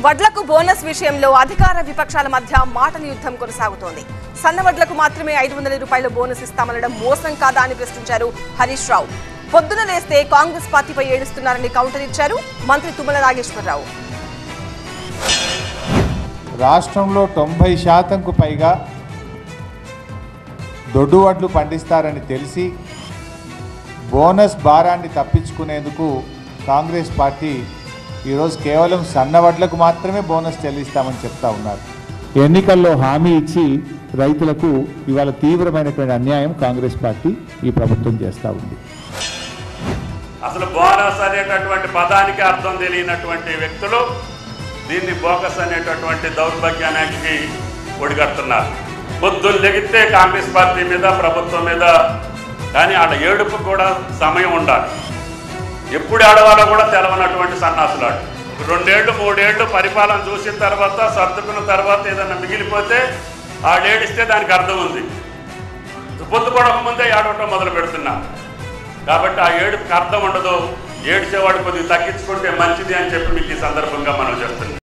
వడ్లకు bonus విషయంలో అధికార విపక్షాల మధ్య మాటల యుద్ధం కొనసాగుతోంది. సన్న వడ్లకు మాత్రమే 500 రూపాయల బోనస్ ఇస్తామనడం మోసం కాదా అని ప్రశ్నించారు హరీష్ రావు. పొద్దున లేస్తే కాంగ్రెస్ పార్టీపై ఏడుస్తున్నారని కౌంటర్ ఇచ్చారు మంత్రి తుమ్మల నాగేశ్వరరావు. రాష్ట్రంలో 90% పైగా దొడ్డు వడ్లు పండిస్తారని తెలిసి బోనస్ భారాన్ని తప్పించుకునేందుకు కాంగ్రెస్ పార్టీ ఈరోజు కేవలం సన్నవడ్లకు మాత్రమే బోనస్ చెల్లిస్తామని చెప్తా ఉన్నారు. ఎన్నికల్లో హామీ ఇచ్చి రైతులకు ఇవాళ తీవ్రమైనటువంటి అన్యాయం కాంగ్రెస్ పార్టీ ఈ ప్రభుత్వం చేస్తూ ఉంది. అసలు బోనస్ అనేటటువంటి పదానికి అర్థం తెలియనటువంటి వ్యక్తులు దీన్ని బోకస్ అనేటటువంటి దౌర్భాగ్యానికి ఒడిగడుతున్నారు. పొద్దున్న లెగితే కాంగ్రెస్ పార్టీ మీద ప్రభుత్వం మీద, కానీ వాళ్ళ ఏడుపు కూడా సమయం ఉండాలి. ఎప్పుడు ఆడవాళ్ళో కూడా తెలవనటువంటి సన్నాసులాడు 2 ఏళ్ళు 3 ఏళ్ళు పరిపాలన చూసిన తర్వాత సర్దుకున్న తర్వాత ఏదన్నా మిగిలిపోతే ఏడిస్తే దానికి అర్థం ఉంది. పొద్దు పడక ముందే ఏడవటం మొదలు పెడుతున్నా కాబట్టి ఆ ఏడుపుకి అర్థం ఉండదు. ఏడిచేవాడు కొద్దిగా తగ్గించుకుంటే మంచిది అని చెప్పి మీకు ఈ సందర్భంగా మనం చెప్తున్నాం.